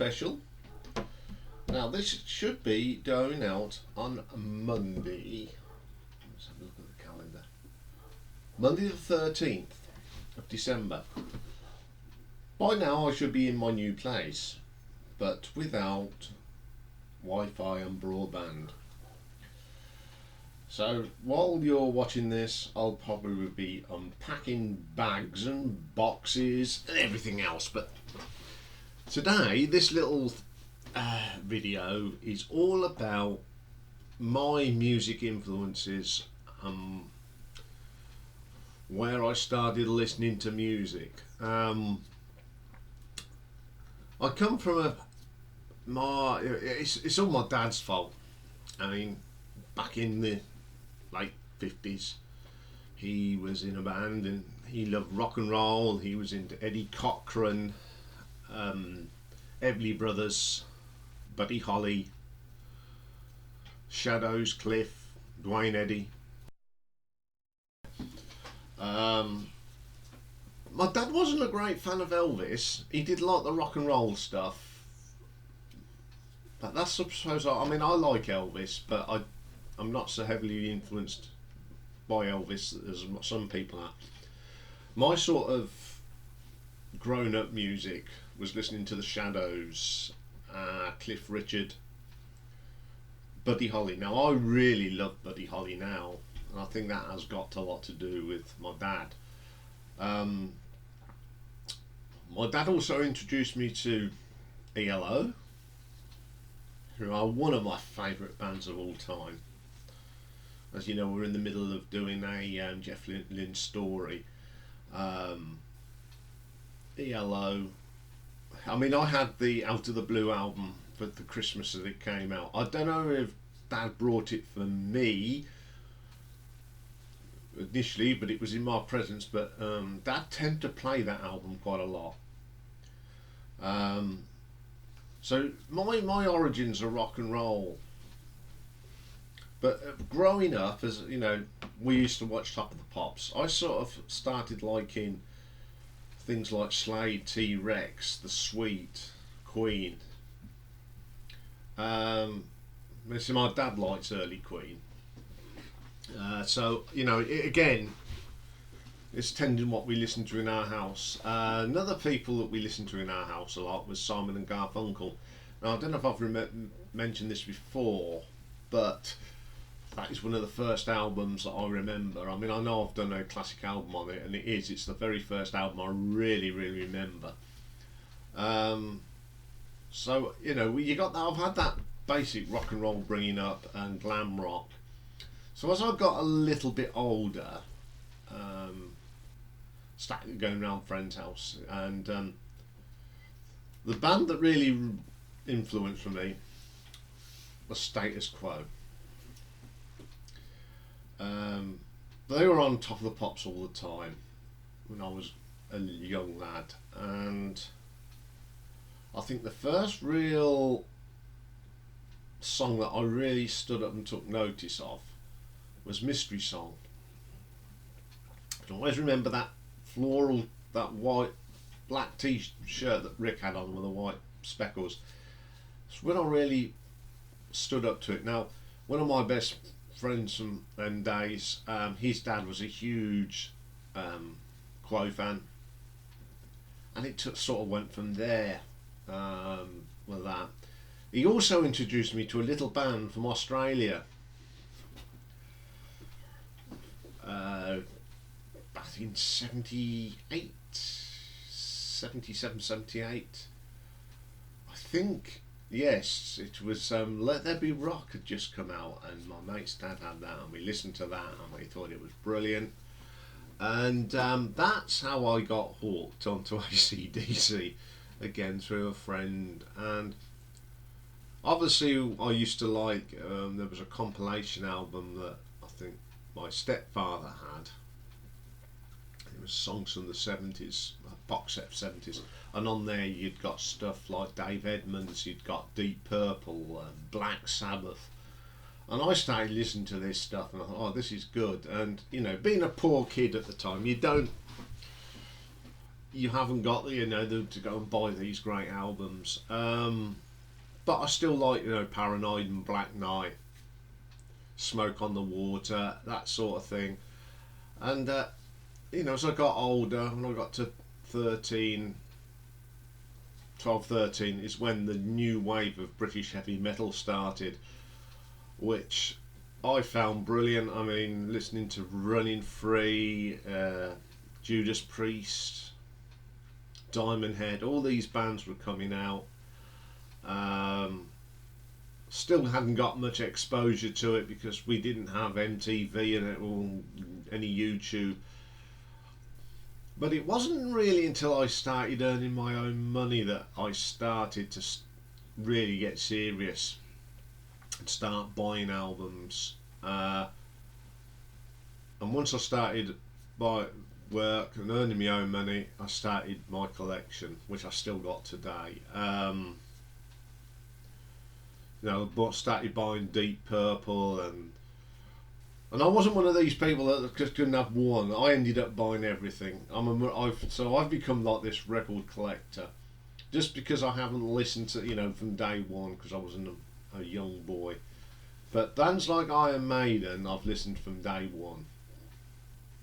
special. Now this should be going out on Monday. Let's have a look at the calendar. Monday the 13th of December. By now I should be in my new place, but without Wi-Fi and broadband. So while you're watching this, I'll probably be unpacking bags and boxes and everything else. But today, this little video is all about my music influences, where I started listening to music. I come from it's all my dad's fault. I mean, back in the late 50s, he was in a band and he loved rock and roll. He was into Eddie Cochran, Everly Brothers, Buddy Holly, Shadows, Cliff, Dwayne Eddy. My dad wasn't a great fan of Elvis. He did like the rock and roll stuff, but that's I suppose I mean I like Elvis, but I'm not so heavily influenced by Elvis as some people are. My sort of grown-up music was listening to the Shadows, Cliff Richard, Buddy Holly. Now I really love Buddy Holly now, and I think that has got a lot to do with my dad. My dad also introduced me to ELO, who are one of my favourite bands of all time. As you know, we're in the middle of doing a Jeff Lynne story. ELO, I mean, I had the Out of the Blue album for the Christmas that it came out. I don't know if Dad brought it for me initially, but it was in my presence. But Dad tended to play that album quite a lot. So my origins are rock and roll. But growing up, as you know, we used to watch Top of the Pops. I sort of started liking things like Slade, T-Rex, The Sweet, Queen. So my dad likes early Queen. So you know, again, it's tending what we listen to in our house. Another people that we listened to in our house a lot was Simon and Garfunkel. Now I don't know if I've mentioned this before, but that is one of the first albums that I remember. I mean, I know I've done a classic album on it, and it's the very first album I really remember. So you know, you got that. I've had that basic rock and roll bringing up and glam rock. So as I got a little bit older, started going around friends' house, and the band that really influenced me was Status Quo. They were on Top of the Pops all the time when I was a young lad, and I think the first real song that I really stood up and took notice of was Mystery Song. I can always remember that floral, that white, black t-shirt that Rick had on with the white speckles. It's when I really stood up to it. Now, one of my best friends from them days, his dad was a huge Quo fan, and it sort of went from there with that. He also introduced me to a little band from Australia, back in 78, 77, 78. I think, yes, it was Let There Be Rock had just come out, and my mate's dad had that, and we listened to that, and we thought it was brilliant. And that's how I got hooked onto AC/DC, again through a friend. And obviously I used to like, there was a compilation album that I think my stepfather had. It was songs from the 70s, a box set of 70s, and on there you'd got stuff like Dave Edmunds, you'd got Deep Purple, Black Sabbath, and I started listening to this stuff and I thought, oh, this is good. And you know, being a poor kid at the time, you don't you haven't got to go and buy these great albums. But I still like Paranoid and Black Knight, Smoke on the Water, that sort of thing. And as I got older, when I got to 13, 12, 13, is when the new wave of British heavy metal started, which I found brilliant. I mean, listening to Running Free, Judas Priest, Diamond Head, all these bands were coming out. Still hadn't got much exposure to it because we didn't have MTV or any YouTube. But it wasn't really until I started earning my own money that I started to really get serious and start buying albums. And once I started by work and earning my own money, I started my collection, which I still got today. But started buying Deep Purple, and I wasn't one of these people that just couldn't have one. I ended up buying everything. I've become like this record collector, just because I haven't listened to from day one because I wasn't a young boy. But bands like Iron Maiden, I've listened from day one.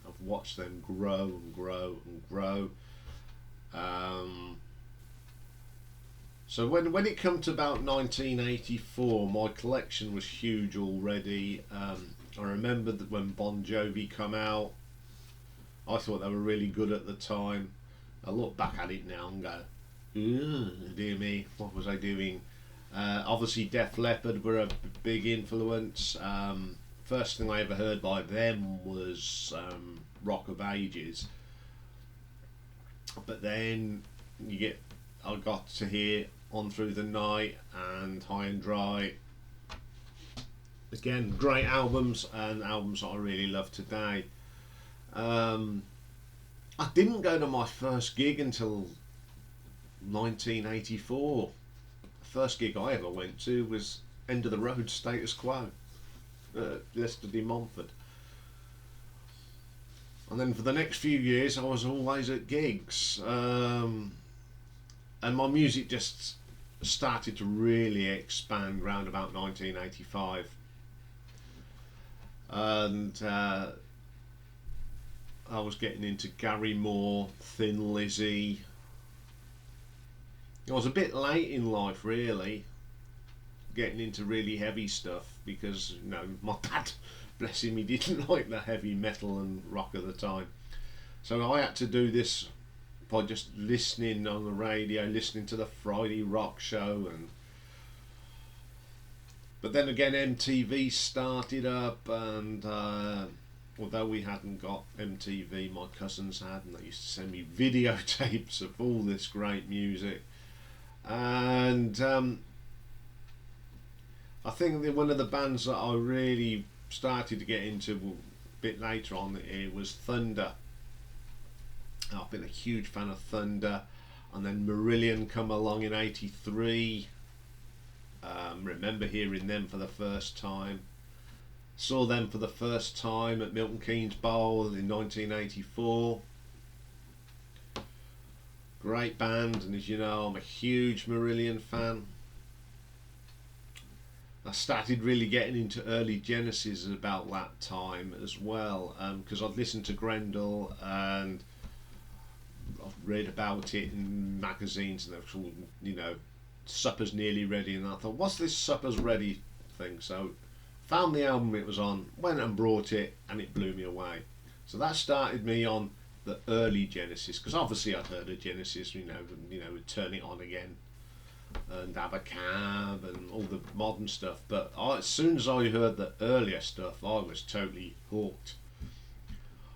I've watched them grow and grow and grow. So when it come to about 1984, my collection was huge already. I remember that when Bon Jovi come out, I thought they were really good at the time. I look back at it now and go, dear me, what was I doing? Obviously Def Leppard were a big influence. First thing I ever heard by them was Rock of Ages. But then I got to hear On Through the Night and High and Dry. Again, great albums, and albums that I really love today. I didn't go to my first gig until 1984. The first gig I ever went to was End of the Road, Status Quo, Yesterday Montford. And then for the next few years I was always at gigs. And my music just started to really expand around about 1985. And I was getting into Gary Moore, Thin Lizzy. I was a bit late in life, really, getting into really heavy stuff because my dad, bless him, he didn't like the heavy metal and rock at the time. So I had to do this by just listening on the radio, listening to the Friday rock show. But then again, MTV started up, and although we hadn't got MTV, my cousins had, and they used to send me videotapes of all this great music. And I think that one of the bands that I really started to get into a bit later on it was Thunder. I've been a huge fan of Thunder, and then Marillion come along in '83. Remember hearing them for the first time. Saw them for the first time at Milton Keynes Bowl in 1984. Great band, and as you know, I'm a huge Marillion fan. I started really getting into early Genesis about that time as well, because I'd listened to Grendel and I've read about it in magazines, and they're called, Supper's Nearly Ready, and I thought, what's this Supper's Ready thing? So found the album it was on, went and brought it, and it blew me away. So that started me on the early Genesis, because obviously I'd heard of Genesis, Turn It On Again and Have a Cab and all the modern stuff, but as soon as I heard the earlier stuff, I was totally hooked.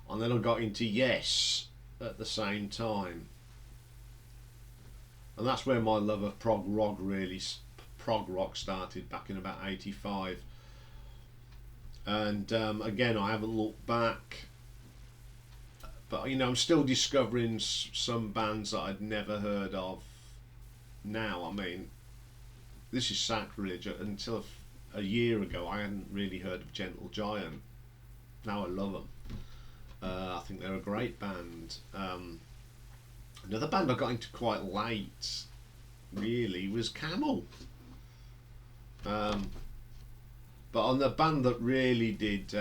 And then I got into Yes at the same time, and that's where my love of prog rock started, back in about '85. And again, I haven't looked back, but I'm still discovering some bands that I'd never heard of now. I mean, this is sacrilege. Until a year ago, I hadn't really heard of Gentle Giant. Now I love them. I think they're a great band. Another band I got into quite late, really, was Camel. But on the band that really did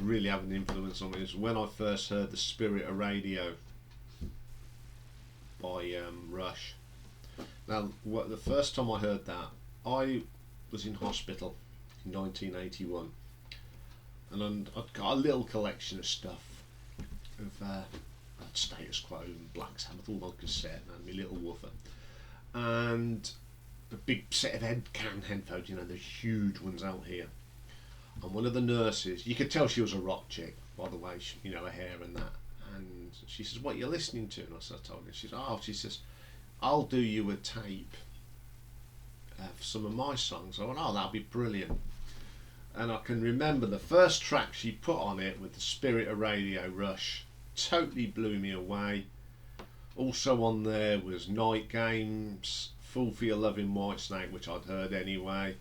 really have an influence on me is when I first heard The Spirit of Radio by Rush. Now, the first time I heard that, I was in hospital in 1981, and I'd got a little collection of stuff of Status Quo and Black Sabbath all on cassette, and my little woofer, and a big set of headphones, you know, the huge ones out here. And one of the nurses, you could tell she was a rock chick by the way, you know, her hair and that. And she says, "What are you listening to?" And I told her. She says, "I'll do you a tape for some of my songs." I went, "Oh, that'll be brilliant." And I can remember the first track she put on it with The Spirit of Radio, Rush, totally blew me away. Also on there was Night Games, Fool for Your Loving Whitesnake, which I'd heard anyway,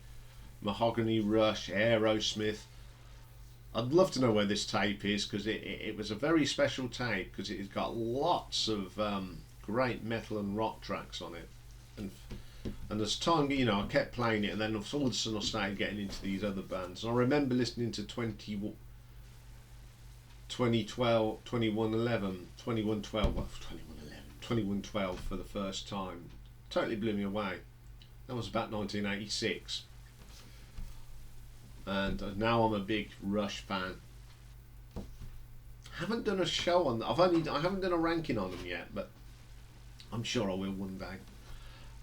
Mahogany Rush, Aerosmith. I'd love to know where this tape is, because it was a very special tape, because it's got lots of great metal and rock tracks on it. And as time, you know, I kept playing it, and then all of a sudden I started getting into these other bands. And I remember listening to 2112 for the first time. Totally blew me away. That was about 1986. And now I'm a big Rush fan. Haven't done a show on. I haven't done a ranking on them yet, but I'm sure I will one day.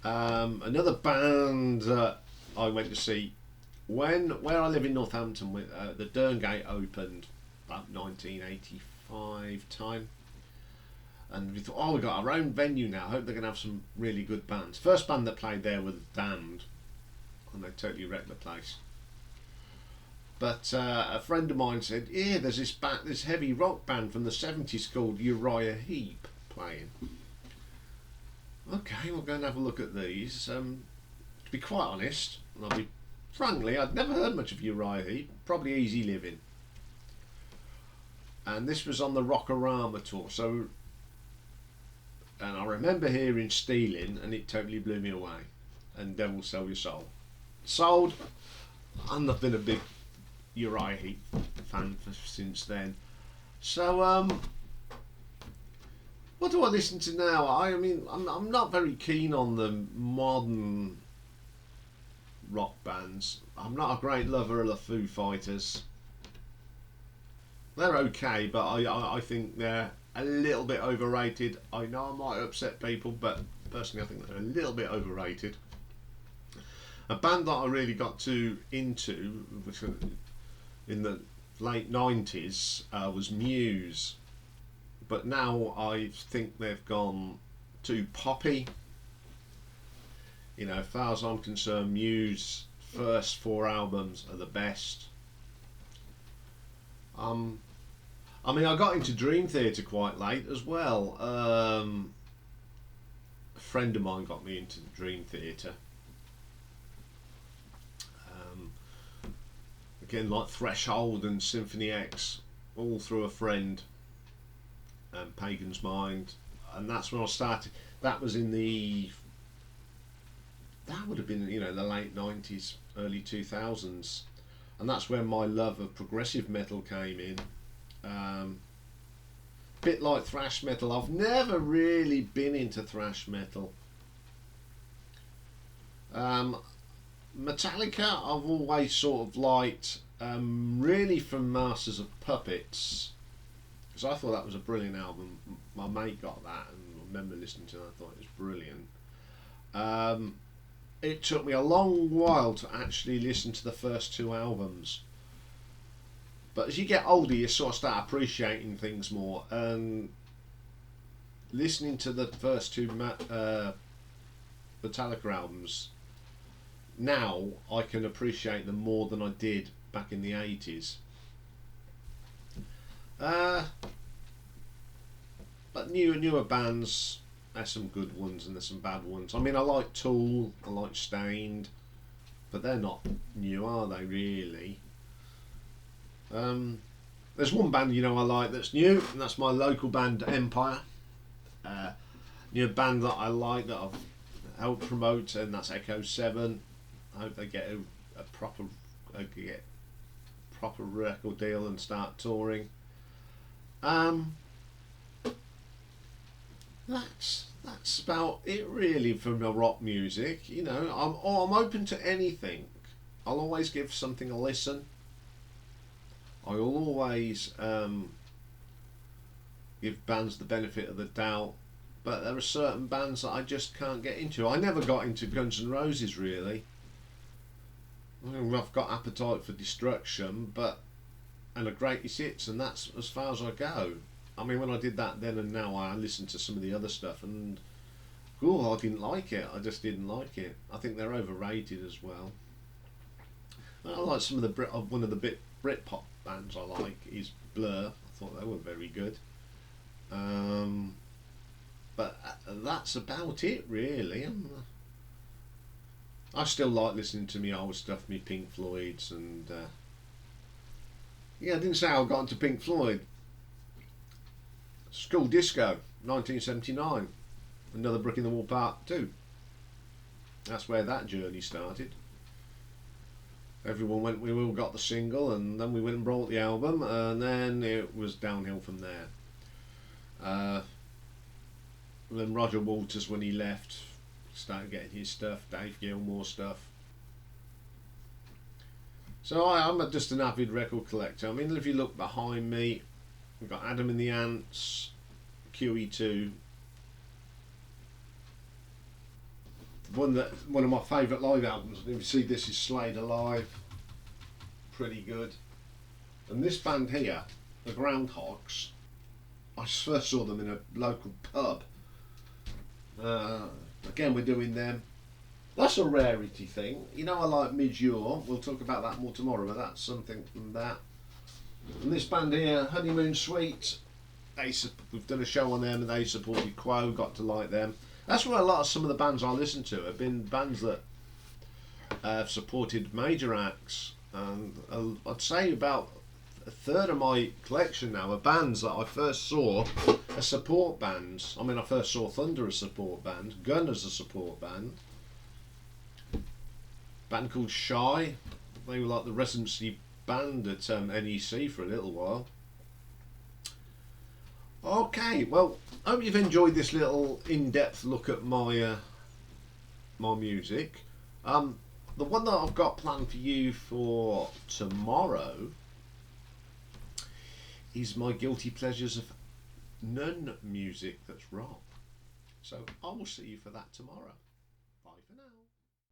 Another band that I went to see where I live in Northampton, with the Derngate opened about 1985 time, and we thought, oh, we got our own venue now. I hope they're going to have some really good bands. First band that played there was Damned, and they totally wrecked the place. But a friend of mine said, "Yeah, there's this heavy rock band from the 70s called Uriah Heep playing." Okay, we'll go and have a look at these. To be quite honest, and I'll be frankly, I'd never heard much of Uriah Heep. Probably Easy Living. And this was on the Rockorama tour, and I remember hearing Stealing, and it totally blew me away. And Devil Sell Your Soul. Sold. I've not been a big Uriah Heep fan since then. So, what do I listen to now? I mean, I'm not very keen on the modern rock bands. I'm not a great lover of the Foo Fighters. They're okay, but I think they're a little bit overrated. I know I might upset people, but personally I think they're a little bit overrated. A band that I really got into, which in the late 90s, was Muse. But now I think they've gone too poppy. You know, as far as I'm concerned, Muse' first 4 albums are the best. I mean, I got into Dream Theater quite late as well. A friend of mine got me into Dream Theater. Again, like Threshold and Symphony X, all through a friend. And Pagan's Mind, and that's when I started. That was that would have been, you know, the late 90s, early 2000s, and that's when my love of progressive metal came in. Bit like thrash metal. I've never really been into thrash metal. Metallica I've always sort of liked, really from Masters of Puppets, because I thought that was a brilliant album. My mate got that, and I remember listening to it, I thought it was brilliant. It took me a long while to actually listen to the first 2 albums, but as you get older you sort of start appreciating things more, and listening to the first 2 Metallica albums now, I can appreciate them more than I did back in the 80s. But newer bands, there's some good ones and there's some bad ones. I mean, I like Tool, I like Stained, but they're not new, are they really? There's There's one band I like that's new, and that's my local band Empire. New band that I like that I've helped promote, and that's Echo 7. I hope they get a proper record deal and start touring. That's about it really for my rock music. I'm open to anything. I'll always give something a listen. I'll always give bands the benefit of the doubt, but there are certain bands that I just can't get into. I never got into Guns N' Roses really. I've got Appetite for Destruction, and a Greatest Hits, and that's as far as I go. I mean, when I did that then and now, I listened to some of the other stuff, and I didn't like it. I just didn't like it. I think they're overrated as well. I like some of the one of the Britpop bands I like is Blur. I thought they were very good. But that's about it really. I still like listening to me old stuff, me Pink Floyds, and I didn't say I got into Pink Floyd. School Disco, 1979. Another Brick in the Wall Part 2. That's where that journey started. Everyone went, we all got the single, and then we went and brought the album, and then it was downhill from there. Then Roger Waters, when he left, started getting his stuff, Dave Gilmour stuff. So I'm just an avid record collector. I mean, if you look behind me, we've got Adam and the Ants, QE2. One of my favourite live albums. If you see, this is Slade Alive. Pretty good. And this band here, the Groundhogs, I first saw them in a local pub. Again, we're doing them. That's a rarity thing. I like Midure. We'll talk about that more tomorrow, but that's something from that. And this band here, Honeymoon Suite, we've done a show on them, and they supported Quo, got to like them. That's where a lot of some of the bands I listen to have been bands that have supported major acts, and I'd say about a third of my collection now are bands that I first saw as support bands. I mean, I first saw Thunder as a support band, Gun as a support band, band called Shy. They were like the residency band at NEC for a little while. Okay, well, I hope you've enjoyed this little in-depth look at my my music. The one that I've got planned for you for tomorrow is my guilty pleasures of non-music that's rock. So I will see you for that tomorrow. Bye for now.